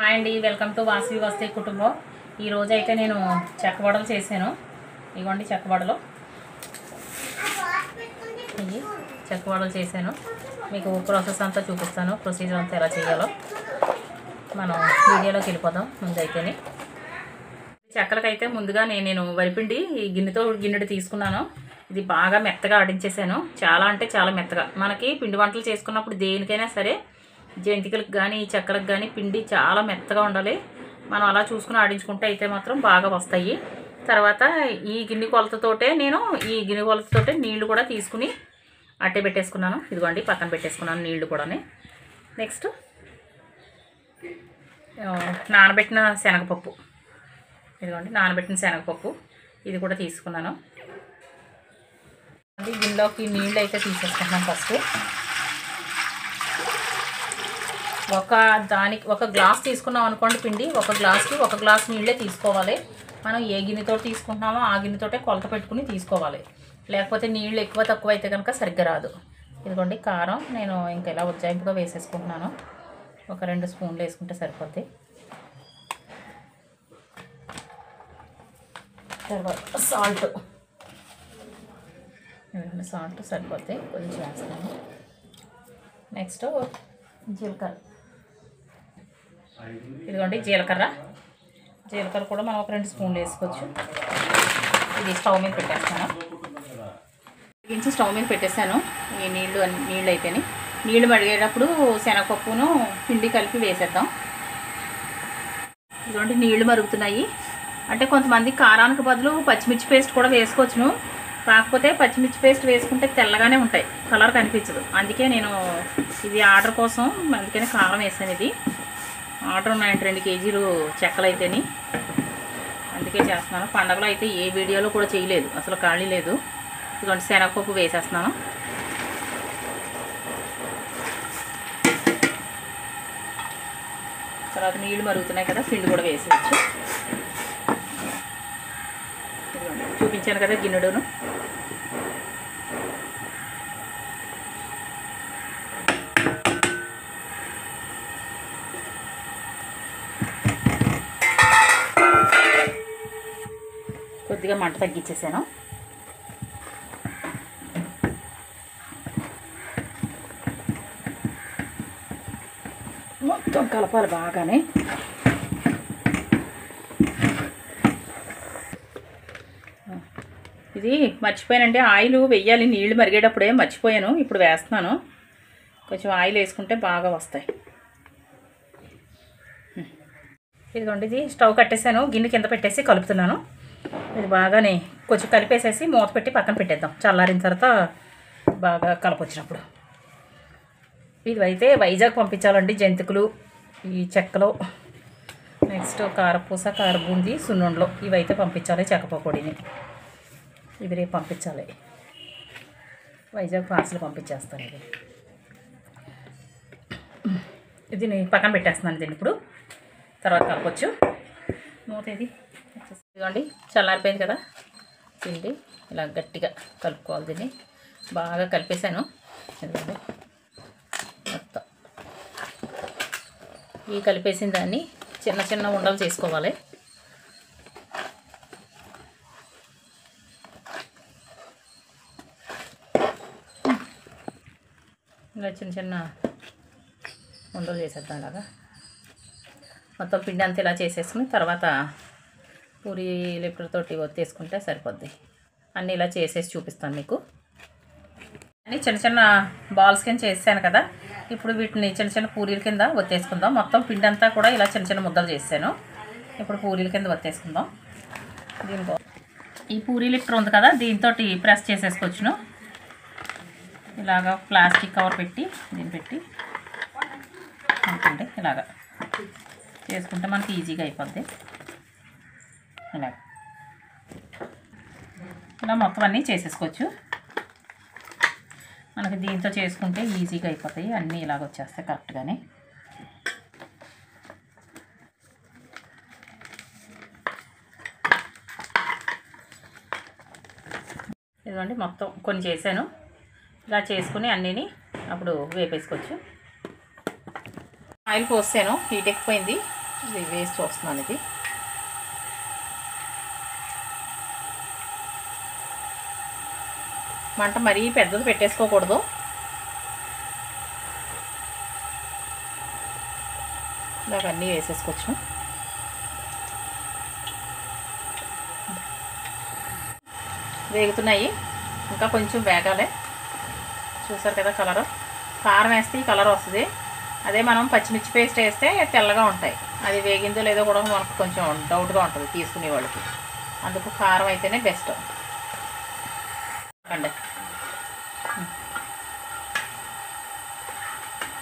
Hi అండి, welcome to Vasavi వస్తే కుటుంబం. ఈరోజు అయితే నేను చెక్కబడలు చేశాను. ఇవ్వండి చెక్కబడలు, ఇవి చెక్కబడలు చేశాను. మీకు ప్రాసెస్ అంతా చూపిస్తాను, ప్రొసీజర్ అంతా ఎలా చేయాలో. మనం వీడియోలోకి వెళ్ళిపోదాం. ముందైతేనే చెక్కలకైతే ముందుగా నేను వరిపిండి ఈ గిన్నెడు తీసుకున్నాను. ఇది బాగా మెత్తగా ఆడించేసాను. చాలా అంటే చాలా మెత్తగా. మనకి పిండి వంటలు చేసుకున్నప్పుడు దేనికైనా సరే, జంతికలకు కానీ చెక్కలకు కానీ పిండి చాలా మెత్తగా ఉండాలి. మనం అలా చూసుకుని ఆడించుకుంటే అయితే మాత్రం బాగా వస్తాయి. తర్వాత ఈ గిన్నె కొలతతోటే నీళ్లు కూడా తీసుకుని అట్టే పెట్టేసుకున్నాను. ఇదిగోండి పక్కన పెట్టేసుకున్నాను నీళ్లు కూడా. నెక్స్ట్ నానబెట్టిన శనగపప్పు, ఇదిగోండి నానబెట్టిన శనగపప్పు ఇది కూడా తీసుకున్నాను. గిన్నెలోకి నీళ్ళు అయితే తీసేసుకుంటున్నాను. ఫస్ట్ ఒక గ్లాస్ తీసుకున్నాం అనుకోండి పిండి, ఒక గ్లాస్కి ఒక గ్లాస్ నీళ్ళే తీసుకోవాలి. మనం ఏ గిన్నెతో తీసుకుంటున్నామో ఆ గిన్నెతోటే కొలత పెట్టుకుని తీసుకోవాలి. లేకపోతే నీళ్ళు ఎక్కువ తక్కువ అయితే కనుక సరిగ్గా రాదు. ఇదిగోండి కారం నేను ఇంకా ఇలా ఉజ్జాయింపుగా వేసేసుకుంటున్నాను. ఒక 2 స్పూన్లు వేసుకుంటే సరిపోద్ది. తర్వాత సాల్ట్ సరిపోద్ది, కొంచెం వేస్తాను. నెక్స్ట్ జీలకర్ర, ఇదిగోండి జీలకర్ర కూడా మనం ఒక 2 స్పూన్లు వేసుకోవచ్చు. ఇది స్టవ్ మీద పెట్టేస్తాను. స్టవ్ మీద పెట్టేసాను. ఈ నీళ్ళు అయితేనే నీళ్ళు మడిగేటప్పుడు శనగపప్పును పిండి కలిపి వేసేద్దాం. ఇదిగోండి నీళ్లు మరుగుతున్నాయి. అంటే కొంతమంది కారానికి బదులు పచ్చిమిర్చి పేస్ట్ కూడా వేసుకోవచ్చును. కాకపోతే పచ్చిమిర్చి పేస్ట్ వేసుకుంటే తెల్లగానే ఉంటాయి, కలర్ కనిపించదు. అందుకే నేను ఇది ఆర్డర్ కోసం అందుకనే కారం వేసాను. ఇది ఆర్డర్ ఉన్నాయంటే 2 కేజీలు చెక్కలు అయితేని, అందుకే చేస్తున్నాను. పండగలో అయితే ఏ వీడియోలో కూడా చేయలేదు, అసలు ఖాళీ లేదు. ఇదిగోండి శనగపప్పు వేసేస్తున్నాను. తర్వాత నీళ్లు మరుగుతున్నాయి కదా, పిండి కూడా వేసేయచ్చు. చూపించాను కదా గిన్నెడును. కొద్దిగా మంట తగ్గించేసాను. మొత్తం కలపాలి బాగానే. ఇది మర్చిపోయానండి, ఆయిల్ వెయ్యాలి నీళ్లు మరిగేటప్పుడే, మర్చిపోయాను. ఇప్పుడు వేస్తున్నాను. కొంచెం ఆయిల్ వేసుకుంటే బాగా వస్తాయి. ఇదిగోండి ఇది స్టవ్ కట్టేసాను. గిన్నె కింద పెట్టేసి కలుపుతున్నాను. ఇది బాగానే కొంచెం కలిపేసేసి మూత పెట్టి పక్కన పెట్టేద్దాం. చల్లారిన తర్వాత బాగా కలపొచ్చినప్పుడు. ఇది అయితే వైజాగ్ పంపించాలండి జంతికలు, ఈ చెక్కలు. నెక్స్ట్ కారపూస, కారబూంది, సున్నుండలు ఇవైతే పంపించాలి. చెక్కపకోడిని ఇవి రేపు పంపించాలి. వైజాగ్ పార్సల్ పంపించేస్తాను. ఇది నేను పక్కన పెట్టేస్తున్నాను. దీన్ని ఇప్పుడు తర్వాత కలపచ్చు. మూత ఇది ఇదిగోండి చల్లారిపోయింది కదా పిండి. ఇలా గట్టిగా కలుపుకోవాలి. దీన్ని బాగా కలిపేసాను. ఇదిగోండి మొత్తం ఈ కలిపేసిన దాన్ని చిన్న చిన్న ఉండలు చేసుకోవాలి. ఇలా చిన్న చిన్న ఉండలు చేసేద్దాం. అలాగా మొత్తం పిండి అంతా ఇలా చేసేసుకుని తర్వాత పూరి లిఫ్టర్తోటి ఒత్తేసుకుంటే సరిపోద్ది. అన్నీ ఇలా చేసేసి చూపిస్తాను మీకు. అన్నీ చిన్న చిన్న బాల్స్ కింద చేసాను కదా, ఇప్పుడు వీటిని చిన్న చిన్న పూరీల కింద ఒత్తేసుకుందాం. మొత్తం పిండి అంతా కూడా ఇలా చిన్న చిన్న ముద్దలు చేసాను. ఇప్పుడు పూరీల కింద ఒత్తేసుకుందాం. దీనికో ఈ పూరీ లిఫ్టర్ ఉంది కదా, దీంతో ప్రెస్ చేసేసుకోవచ్చును. ఇలాగా ప్లాస్టిక్ కవర్ పెట్టి దీన్ని పెట్టి అనుకోండి. ఇలాగా చేసుకుంటే మనకి ఈజీగా అయిపోద్ది. ఇలా మొత్తం అన్నీ చేసేసుకోవచ్చు. మనకి దీంతో చేసుకుంటే ఈజీగా అయిపోతాయి. అన్నీ ఇలాగ వచ్చేస్తాయి కరెక్ట్గానే. ఇదిగోండి మొత్తం కొన్ని చేశాను. ఇలా చేసుకుని అన్నీని అప్పుడు వేపేసుకోవచ్చు. ఆయిల్ పోసాను, హీట్ ఎక్కిపోయింది. ఇది వేసి చూస్తున్నాను. ఇది మంట మరీ పెద్దది పెట్టేసుకోకూడదు. ఇలాగ అన్నీ వేసేసుకోవచ్చు. వేగుతున్నాయి, ఇంకా కొంచెం వేగాలి. చూసారు కదా కలర్. కారం వేస్తే ఈ కలర్ వస్తుంది. అదే మనం పచ్చిమిర్చి పేస్ట్ వేస్తే తెల్లగా ఉంటాయి. అది వేగిందో లేదో కూడా మనకు కొంచెం డౌట్గా ఉంటుంది తీసుకునే వాళ్ళకి. అందుకు కారం అయితేనే బెస్ట్ అండి.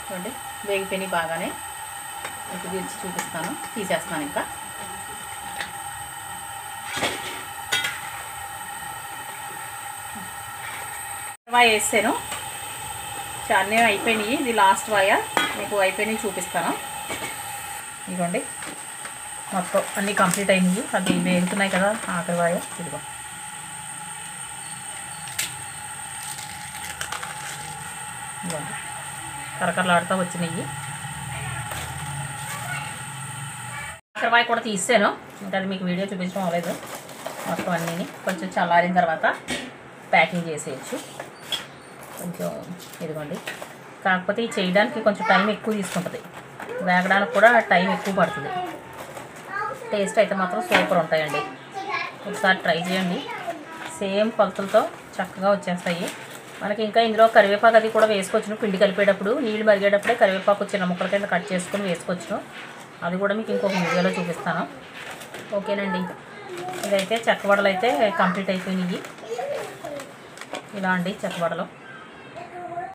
చూడండి వేగిపోయినాయి బాగానే. ఇంక తీర్చి చూపిస్తాను, తీసేస్తాను. ఇంకా వాయ వేసాను, చాలా అయిపోయినాయి. ఇది లాస్ట్ వాయ, మీకు అయిపోయినాయి చూపిస్తాను. ఇదిగోండి మొత్తం అన్నీ కంప్లీట్ అయినాయి. అది వేగుతున్నాయి కదా ఆఖరి వాయ. ఇదిగో ఇదిగోండి కరకరలాడుతూ వచ్చినాయి. ఆఖరి వాయ కూడా తీసాను, ఇంకా అది మీకు వీడియో చూపించడం అవ్వలేదు. మొత్తం అన్నీ కొంచెం చల్లారిన తర్వాత ప్యాకింగ్ చేసేయచ్చు. కొంచెం ఇదిగోండి, కాకపోతే ఇది చేయడానికి కొంచెం టైం ఎక్కువ తీసుకుంటుంది, వేగడానికి కూడా టైం ఎక్కువ పడుతుంది. టేస్ట్ అయితే మాత్రం సూపర్ ఉంటాయండి. ఒకసారి ట్రై చేయండి. సేమ్ కొలతలతో చక్కగా వచ్చేస్తాయి. మనకి ఇంకా ఇందులో కరివేపాకు అది కూడా వేసుకోవచ్చును. పిండి కలిపేటప్పుడు నీళ్ళు మరిగేటప్పుడే కరివేపాకు చిన్న ముక్కల కింద కట్ చేసుకొని వేసుకోవచ్చును. అది కూడా మీకు ఇంకొక వీడియోలో చూపిస్తాను. ఓకేనండి, ఇదైతే చెక్కవడలు అయితే కంప్లీట్ అయిపోయినాయి. ఇలా అండి చెక్కవడలు.